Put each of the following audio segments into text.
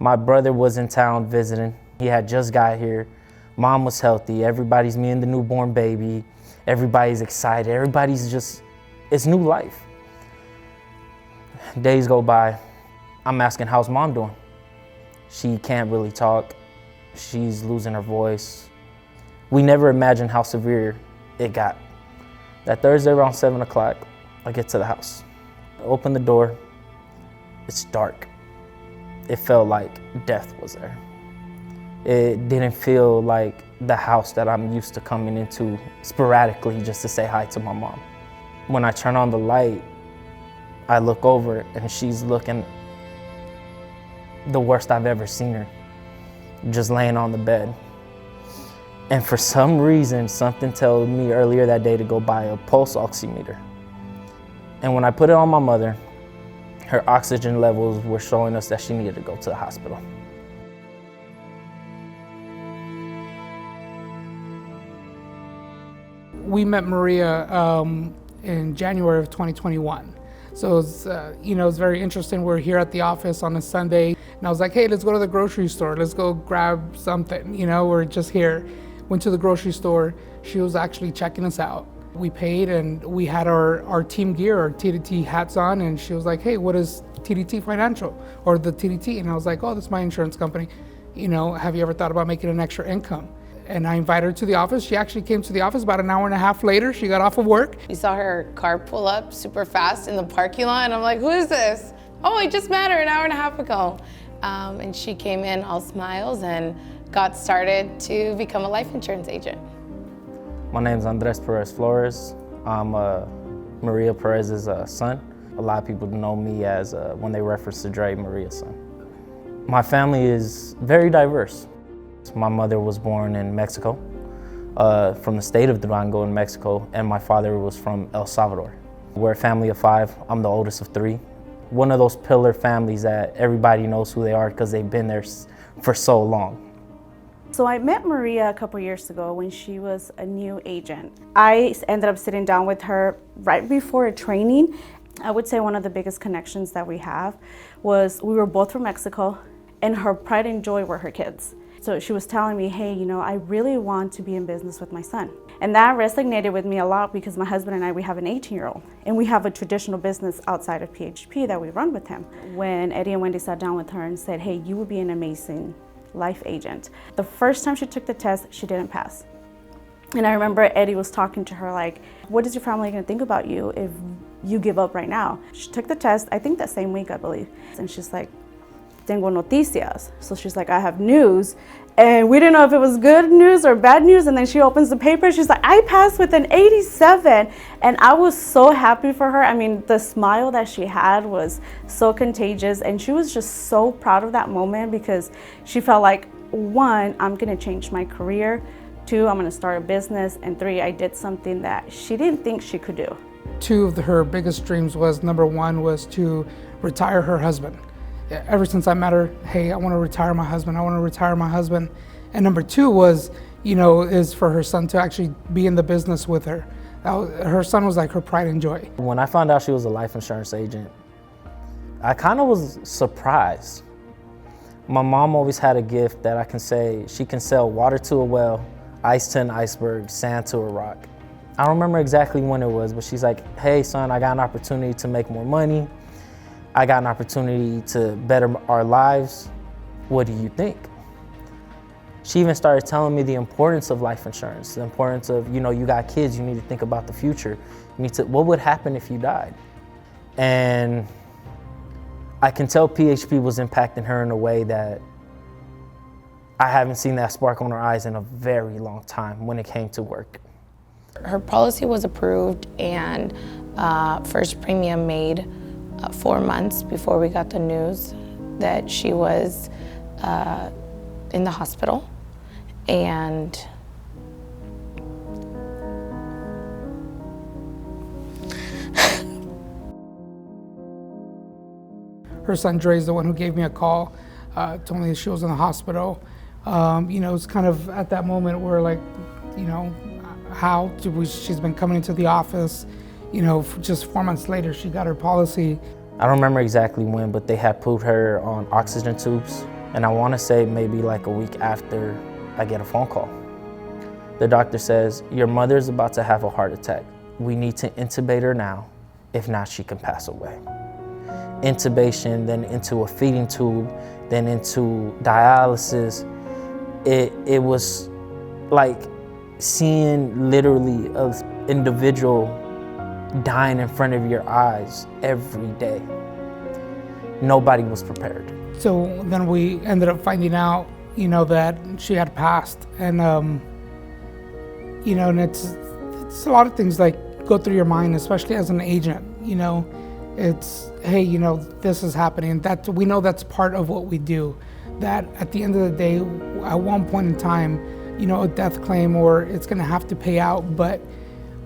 My brother was in town visiting. He had just got here. Mom was healthy. Everybody's me and the newborn baby. Everybody's excited. Everybody's just, it's new life. Days go by. I'm asking, how's mom doing? She can't really talk. She's losing her voice. We never imagined how severe it got. That Thursday around 7 o'clock, I get to the house. I open the door. It's dark. It felt like death was there. It didn't feel like the house that I'm used to coming into sporadically just to say hi to my mom. When I turn on the light, I look over and she's looking the worst I've ever seen her, just laying on the bed. And for some reason, something told me earlier that day to go buy a pulse oximeter. And when I put it on my mother, her oxygen levels were showing us that she needed to go to the hospital. We met Maria in January of 2021. So it's, it's very interesting. We're here at the office on a Sunday, and I was like, hey, let's go to the grocery store. Let's go grab something. We're just here. Went to the grocery store. She was actually checking us out. We paid, and we had our team gear, our TDT hats on, and she was like, hey, what is TDT Financial, or the TDT? And I was like, oh, that's my insurance company. Have you ever thought about making an extra income? And I invited her to the office. She actually came to the office about an hour and a half later. She got off of work. We saw her car pull up super fast in the parking lot, and I'm like, who is this? Oh, I just met her an hour and a half ago. And she came in all smiles and got started to become a life insurance agent. My name's Andres Perez Flores. I'm Maria Perez's son. A lot of people know me as, when they reference to Dre, Maria's son. My family is very diverse. My mother was born in Mexico, from the state of Durango in Mexico, and my father was from El Salvador. We're a family of 5. I'm the oldest of 3. One of those pillar families that everybody knows who they are because they've been there for so long. So I met Maria a couple years ago when she was a new agent. I ended up sitting down with her right before a training. I would say one of the biggest connections that we have was we were both from Mexico, and her pride and joy were her kids. So she was telling me, hey, I really want to be in business with my son. And that resonated with me a lot because my husband and I, we have an 18-year-old, and we have a traditional business outside of PHP that we run with him. When Eddie and Wendy sat down with her and said, hey, you would be an amazing life agent. The first time she took the test, she didn't pass. And I remember Eddie was talking to her like, what is your family gonna think about you if you give up right now? She took the test, I think that same week, I believe. And she's like, tengo noticias. So she's like, I have news. And we didn't know if it was good news or bad news. And then she opens the paper. She's like, I passed with an 87. And I was so happy for her. I mean, the smile that she had was so contagious. And she was just so proud of that moment because she felt like, 1, I'm going to change my career. 2, I'm going to start a business. And 3, I did something that she didn't think she could do. 2 of her biggest dreams was, number 1 was to retire her husband. Ever since I met her, hey, I want to retire my husband. I want to retire my husband. And number 2 was, is for her son to actually be in the business with her. Her son was like her pride and joy. When I found out she was a life insurance agent, I kind of was surprised. My mom always had a gift that I can say she can sell water to a well, ice to an iceberg, sand to a rock. I don't remember exactly when it was, but she's like, hey son, I got an opportunity to make more money. I got an opportunity to better our lives. What do you think? She even started telling me the importance of life insurance, the importance of, you got kids, you need to think about the future. What would happen if you died? And I can tell PHP was impacting her in a way that I haven't seen that spark on her eyes in a very long time when it came to work. Her policy was approved and first premium made 4 months before we got the news that she was in the hospital. And her son Dre is the one who gave me a call, told me that she was in the hospital. It's kind of at that moment where like, she's been coming into the office, just 4 months later, she got her policy. I don't remember exactly when, but they had put her on oxygen tubes And I want to say maybe like a week after, I get a phone call. The doctor says, your mother's about to have a heart attack. We need to intubate her now. If not, she can pass away. Intubation, then into a feeding tube, then into dialysis. It was like seeing literally an individual dying in front of your eyes every day. Nobody was prepared. So then we ended up finding out, that she had passed, and and it's a lot of things like go through your mind, especially as an agent. It's, hey, this is happening. That we know that's part of what we do. That at the end of the day, at one point in time, a death claim or it's going to have to pay out. But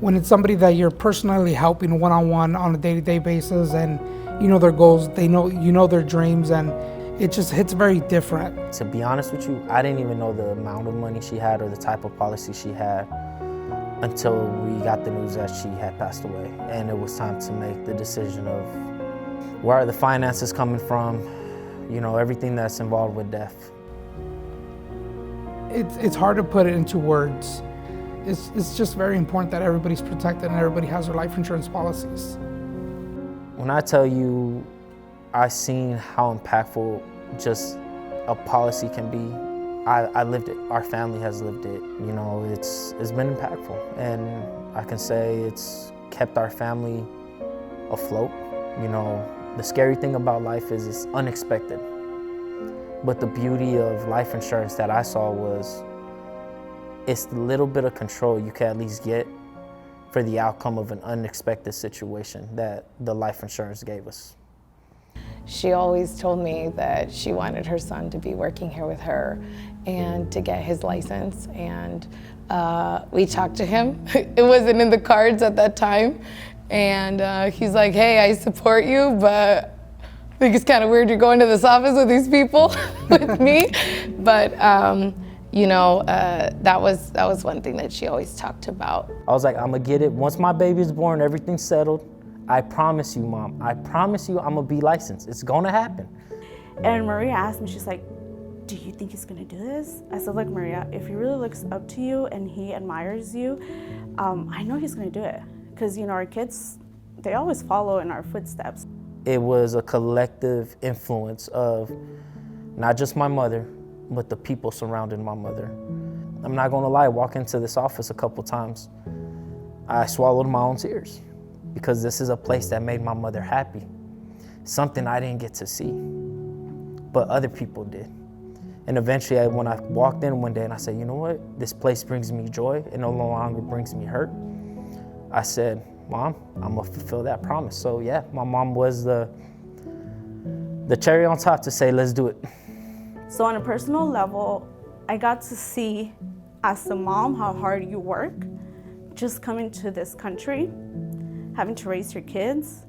when it's somebody that you're personally helping one-on-one on a day-to-day basis, and their goals, they know their dreams, and it just hits very different. To be honest with you, I didn't even know the amount of money she had or the type of policy she had until we got the news that she had passed away. And it was time to make the decision of where are the finances coming from, everything that's involved with death. It's hard to put it into words. It's just very important that everybody's protected and everybody has their life insurance policies. When I tell you, I've seen how impactful just a policy can be. I lived it. Our family has lived it. It's been impactful, and I can say it's kept our family afloat. The scary thing about life is it's unexpected. But the beauty of life insurance that I saw was it's the little bit of control you can at least get for the outcome of an unexpected situation that the life insurance gave us. She always told me that she wanted her son to be working here with her and to get his license. And we talked to him. It wasn't in the cards at that time. And he's like, hey, I support you, but I think it's kind of weird you're going to this office with these people with me. But that was one thing that she always talked about. I was like, I'm gonna get it. Once my baby's born, everything's settled. I promise you, Mom. I promise you I'm gonna be licensed. It's gonna happen. And Maria asked me, she's like, do you think he's gonna do this? I said, look, Maria, if he really looks up to you and he admires you, I know he's gonna do it. Because, our kids, they always follow in our footsteps. It was a collective influence of not just my mother, but the people surrounding my mother. I'm not gonna lie, walking into this office a couple times, I swallowed my own tears because this is a place that made my mother happy. Something I didn't get to see, but other people did. And eventually, when I walked in one day and I said, you know what? This place brings me joy. It no longer brings me hurt. I said, Mom, I'm gonna fulfill that promise. So yeah, my mom was the cherry on top to say, let's do it. So on a personal level, I got to see as the mom how hard you work, just coming to this country, having to raise your kids,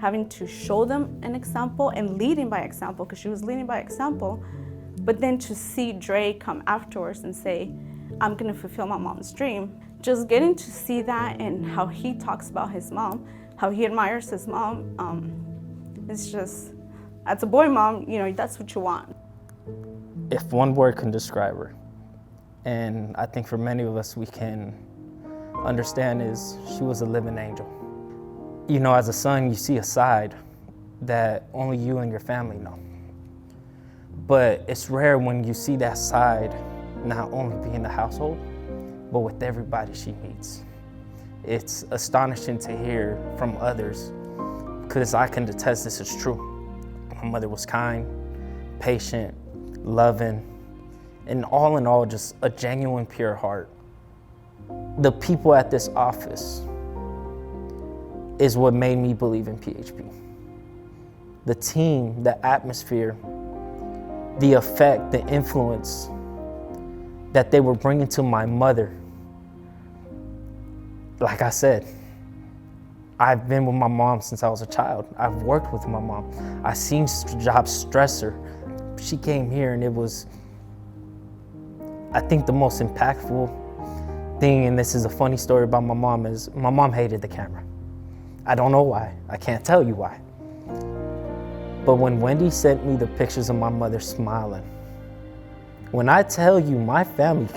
having to show them an example and leading by example, because she was leading by example. But then to see Dre come afterwards and say, I'm gonna fulfill my mom's dream. Just getting to see that and how he talks about his mom, how he admires his mom, it's just, as a boy mom, that's what you want. If one word can describe her, and I think for many of us we can understand, is she was a living angel. As a son, you see a side that only you and your family know. But it's rare when you see that side not only be in the household, but with everybody she meets. It's astonishing to hear from others, because I can attest this is true. My mother was kind, patient, loving, and all in all, just a genuine, pure heart. The people at this office is what made me believe in PHP. The team, the atmosphere, the effect, the influence that they were bringing to my mother. Like I said, I've been with my mom since I was a child. I've worked with my mom. I've seen job stress her. She came here and it was, I think the most impactful thing, and this is a funny story about my mom, is my mom hated the camera. I don't know why. I can't tell you why. But when Wendy sent me the pictures of my mother smiling, when I tell you my family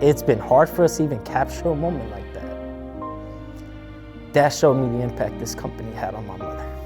it's been hard for us to even capture a moment like that. That showed me the impact this company had on my mother.